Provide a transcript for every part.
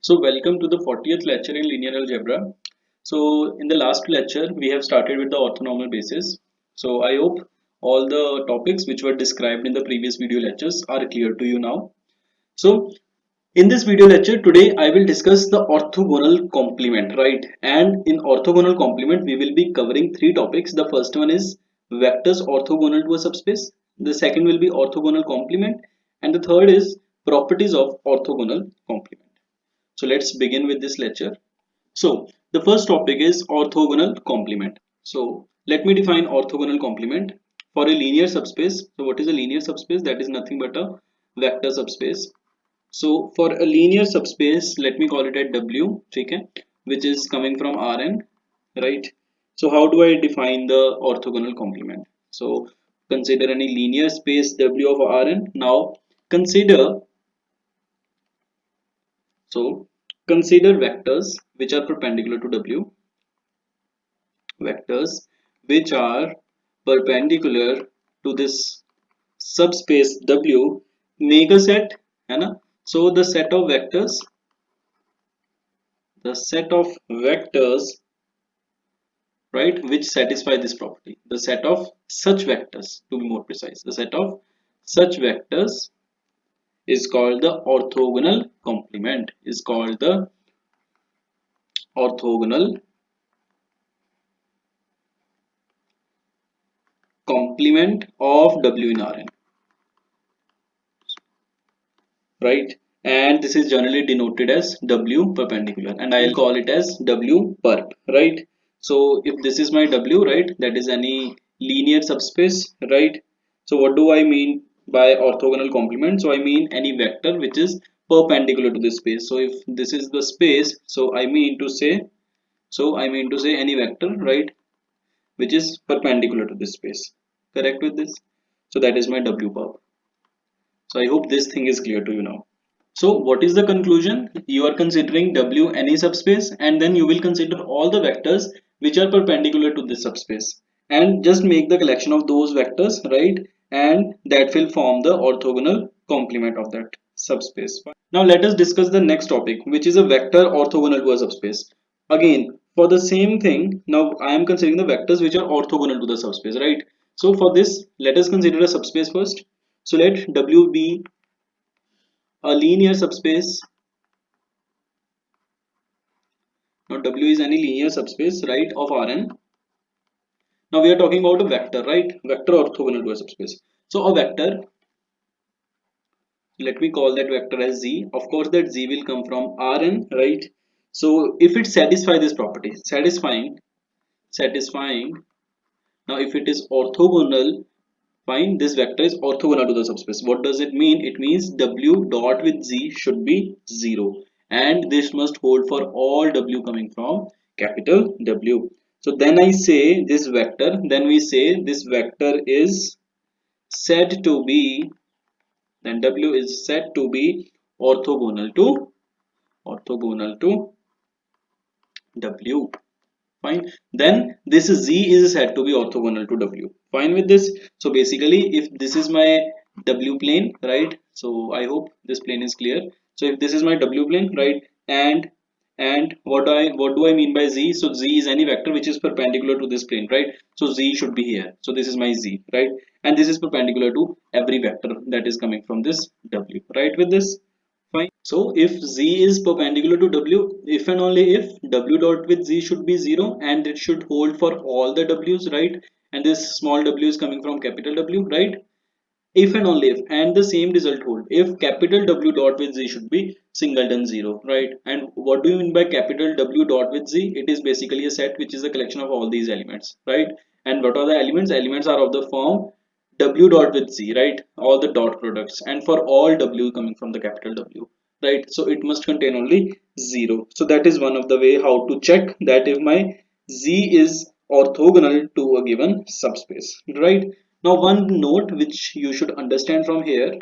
So welcome to the 40th lecture in linear algebra. So in the last lecture we have started with the orthonormal basis. So I hope all the topics which were described in the previous video lectures are clear to you now. So in this video lecture today I will discuss the orthogonal complement, right? And in orthogonal complement we will be covering three topics. The first one is vectors orthogonal to a subspace. The second will be orthogonal complement, and the third is properties of orthogonal complement. So let's begin with this lecture. So the first topic is orthogonal complement. So let me define orthogonal complement for a linear subspace. So what is a linear subspace? That is nothing but a vector subspace. So for a linear subspace, let me call it a W, okay, which is coming from Rn, right? So how do I define the orthogonal complement? So consider any linear space W of Rn. Now consider So consider vectors which are perpendicular to W, vectors which are perpendicular to this subspace W, make a set, है ना? So the set of vectors, right, which satisfy this property, the set of such vectors, to be more precise, the set of such vectors is called the orthogonal complement, is called the orthogonal complement of W in Rn, right? And this is generally denoted as W perpendicular, and I'll call it as W perp, right? So if this is my W, right, that is any linear subspace, right? So what do I mean by orthogonal complement? So I mean any vector which is perpendicular to this space. So if this is the space, I mean to say any vector, right, which is perpendicular to this space. Correct with this? So that is my W perp. So I hope this thing is clear to you now. So what is the conclusion? You are considering W any subspace, and then you will consider all the vectors which are perpendicular to this subspace, and just make the collection of those vectors, right? And that will form the orthogonal complement of that subspace. Now let us discuss the next topic, which is a vector orthogonal to a subspace. Again, for the same thing, now I am considering the vectors which are orthogonal to the subspace, right? So for this, let us consider a subspace first. So let W be a linear subspace. Now W is any linear subspace, right, of Rn. Now we are talking about a vector, right? Vector orthogonal to a subspace. So a vector, let me call that vector as Z. Of course that Z will come from Rn, right? So if it satisfies this property, satisfying, now if it is orthogonal, fine, this vector is orthogonal to the subspace. What does it mean? It means W dot with Z should be 0, and this must hold for all W coming from capital W. So then I say this vector, then we say this vector is said to be, then W is said to be orthogonal to W. Fine. Then this Z is said to be orthogonal to W. Fine with this. So basically, if this is my W plane, right? So I hope this plane is clear. So if this is my W plane, right? And what do I mean by Z? So Z is any vector which is perpendicular to this plane, right? So Z should be here. So this is my Z, right? And this is perpendicular to every vector that is coming from this W, right? With this. Fine. So if Z is perpendicular to W, if and only if W dot with Z should be 0, and it should hold for all the W's, right? And this small w is coming from capital W, right? If and only if, and the same result hold if capital W dot with Z should be singleton 0, right? And what do you mean by capital W dot with Z? It is basically a set which is a collection of all these elements, right? And what are the elements? Elements are of the form W dot with Z, right? All the dot products, and for all W coming from the capital W, right? So it must contain only 0. So that is one of the way how to check that if my Z is orthogonal to a given subspace, right? Now one note which you should understand from here.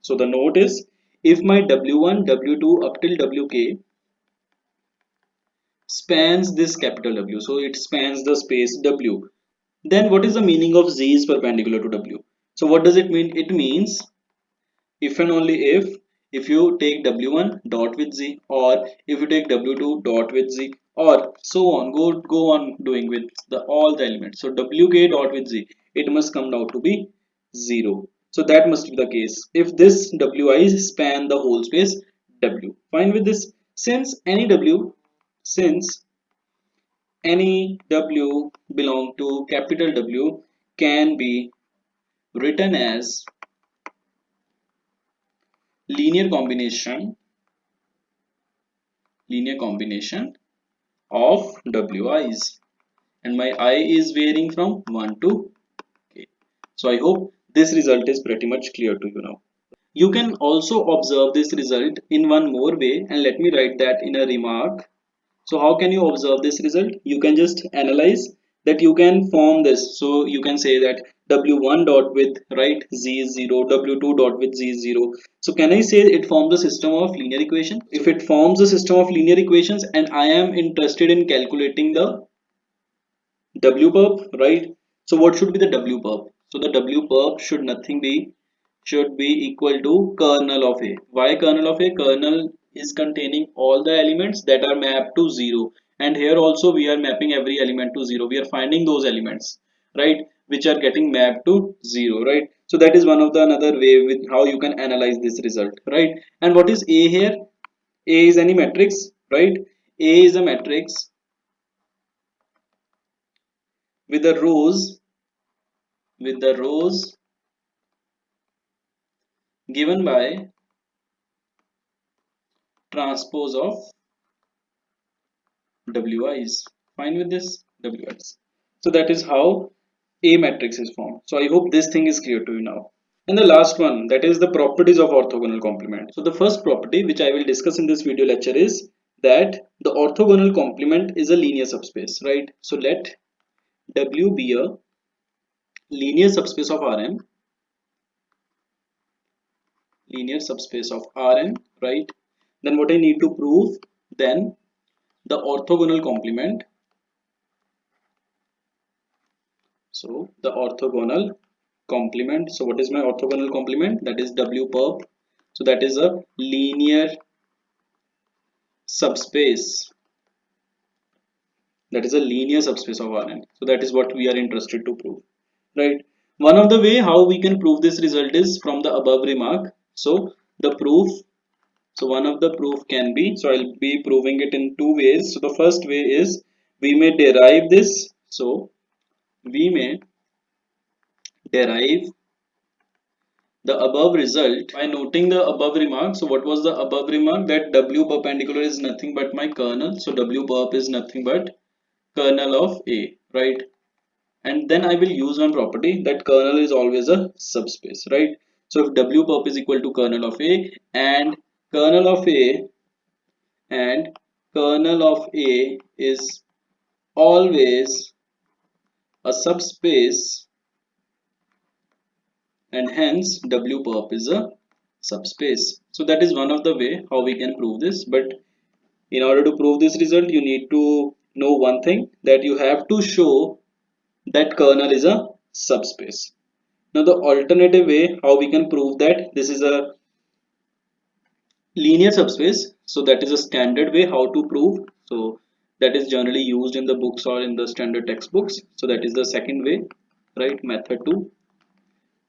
So the note is, if my W1, W2 up till Wk spans this capital W, so it spans the space W, then what is the meaning of Z is perpendicular to W? So what does it mean? It means if and only if you take w1 dot with z, or if you take w2 dot with z, or so on, go on doing with the all the elements. So wk dot with z, it must come down to be 0. So that must be the case if this wi span the whole space w. Fine with this. Since any w belong to capital W can be written as linear combination of wi's, and my I is varying from 1 to k. So I hope this result is pretty much clear to you now. You can also observe this result in one more way, and let me write that in a remark. So how can you observe this result? You can just analyze that you can form this. So you can say that w1 dot with, right, z is 0, w2 dot with z is 0. So can I say it forms a system of linear equation? If it forms a system of linear equations and I am interested in calculating the wperp, right? So what should be the wperp? So the wperp should be equal to kernel of A. Why kernel of A? Kernel is containing all the elements that are mapped to 0, and here also we are mapping every element to 0. We are finding those elements, right, which are getting mapped to 0, right? So that is one of the another way with how you can analyze this result, right? And what is A here? A is any matrix, right? A is a matrix with the rows given by transpose of wi's. Fine with this? wi's. So that is how A matrix is formed. So I hope this thing is clear to you now. And the last one, that is the properties of orthogonal complement. So the first property which I will discuss in this video lecture is that the orthogonal complement is a linear subspace, right? So let W be a linear subspace of Rn, right? Then what I need to prove, then the orthogonal complement. So the orthogonal complement. So what is my orthogonal complement? That is wperp. So that is a linear subspace. That is a linear subspace of Rn. So that is what we are interested to prove, right? One of the way how we can prove this result is from the above remark. So the proof. So one of the proof can be. So I'll be proving it in two ways. So the first way is we may derive this. So we may derive the above result by noting the above remark. So what was the above remark? That W perpendicular is nothing but my kernel. So W perp is nothing but kernel of A, right? And then I will use one property that kernel is always a subspace, right? So if W perp is equal to kernel of A and kernel of A and kernel of A is always a subspace, and hence W perp is a subspace. So that is one of the way how we can prove this. But in order to prove this result, you need to know one thing, that you have to show that kernel is a subspace. Now the alternative way how we can prove that this is a linear subspace, so that is a standard way how to prove. So that is generally used in the books or in the standard textbooks. So that is the second way, right? Method 2.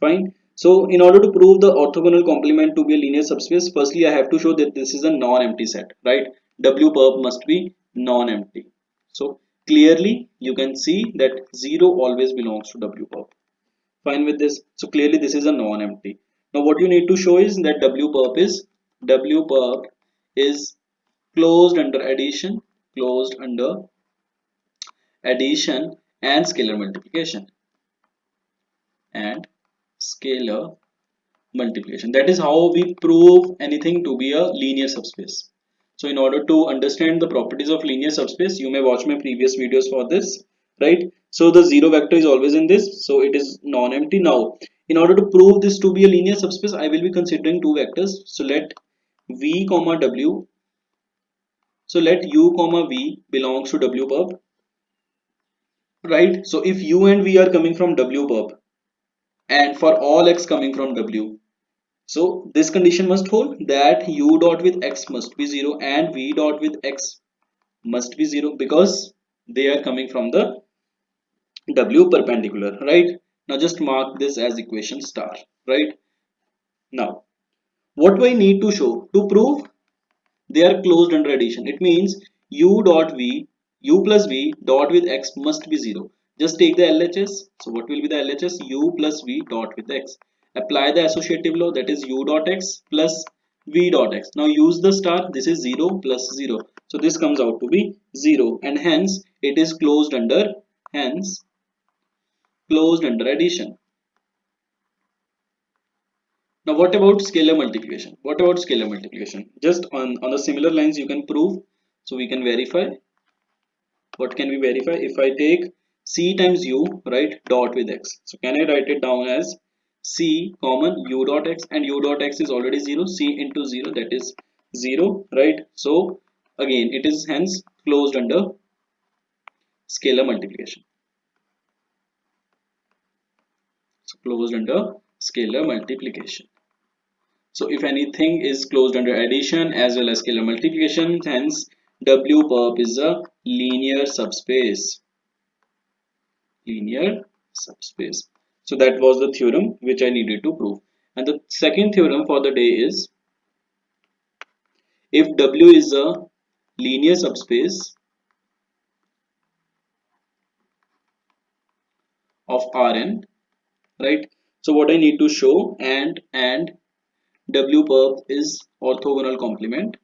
Fine. So in order to prove the orthogonal complement to be a linear subspace, firstly I have to show that this is a non-empty set, right? W perp must be non-empty. So clearly you can see that 0 always belongs to W perp. Fine with this. So clearly this is a non-empty. Now what you need to show is that W perp is closed under addition and scalar multiplication and scalar multiplication. That is how we prove anything to be a linear subspace. So in order to understand the properties of linear subspace, you may watch my previous videos for this, right? So the zero vector is always in this, so it is non-empty. Now in order to prove this to be a linear subspace, I will be considering two vectors. So let v comma w, so let u comma v belongs to W perp, right? So if u and v are coming from W perp, and for all x coming from W, So this condition must hold, that u dot with x must be 0 and v dot with x must be 0, because they are coming from the w perpendicular, right? Now just mark this as equation star, right? Now what do I need to show to prove they are closed under addition? It means u dot v, u plus v dot with x must be 0. Just take the LHS. So what will be the LHS? U plus v dot with x. Apply the associative law, that is u dot x plus v dot x. Now use the star. This is 0 plus 0. So this comes out to be 0, and hence it is closed under, hence closed under addition. Now what about scalar multiplication? What about scalar multiplication? Just on the similar lines you can prove. So we can verify. What can we verify? If I take c times u, right, dot with x. So can I write it down as c common u dot x, and u dot x is already 0, c into 0, that is 0, right? So again it is hence closed under scalar multiplication. So closed under scalar multiplication. So if anything is closed under addition as well as scalar multiplication, hence W perp is a linear subspace. Linear subspace. So that was the theorem which I needed to prove. And the second theorem for the day is, if W is a linear subspace of Rn, right? So what I need to show, and W perp is orthogonal complement.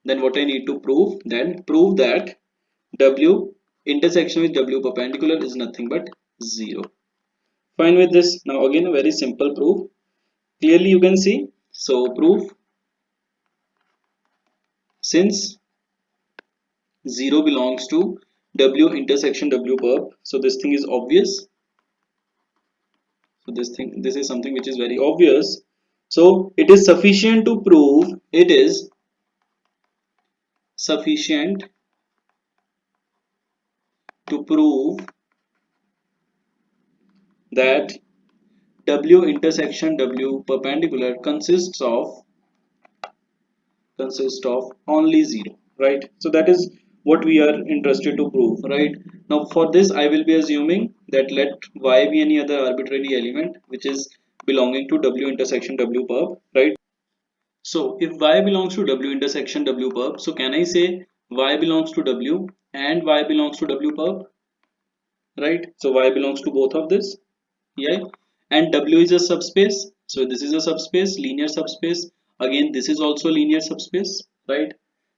Then what I need to prove? Then prove that W intersection with W perpendicular is nothing but 0. Fine with this. Now again a very simple proof. Clearly you can see. So proof, since 0 belongs to W intersection W perp, so this thing is obvious. So this is something which is very obvious. So it is sufficient to prove, it is sufficient to prove that W intersection W perpendicular consists of only 0, right? So that is what we are interested to prove, right? Now for this I will be assuming that let y be any other arbitrary element which is belonging to W intersection W perp, right? So if y belongs to W intersection W perp, so can I say y belongs to W and y belongs to W perp, right? So y belongs to both of this, yeah, and W is a subspace, so this is a subspace, linear subspace. Again this is also linear subspace, right?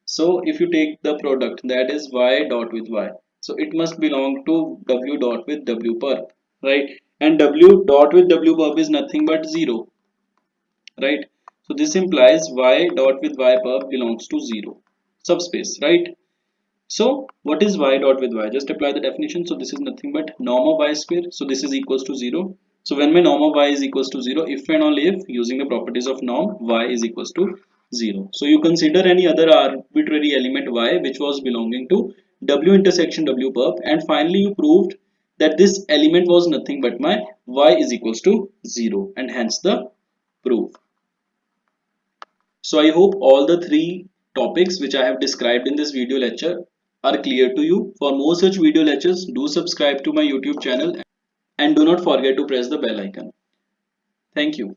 So if you take the product, that is y dot with y, so it must belong to W dot with W perp, right? And W dot with W perp is nothing but 0, right? So this implies y dot with y perp belongs to 0 subspace, right? So what is y dot with y? Just apply the definition. So this is nothing but norm of y square. So this is equals to 0. So when my norm of y is equals to 0, if and only if using the properties of norm, y is equals to 0. So you consider any other arbitrary element y which was belonging to W intersection W perp, and finally you proved that this element was nothing but my y is equals to 0, and hence the proof. So I hope all the three topics which I have described in this video lecture are clear to you. For more such video lectures, do subscribe to my YouTube channel and do not forget to press the bell icon. Thank you.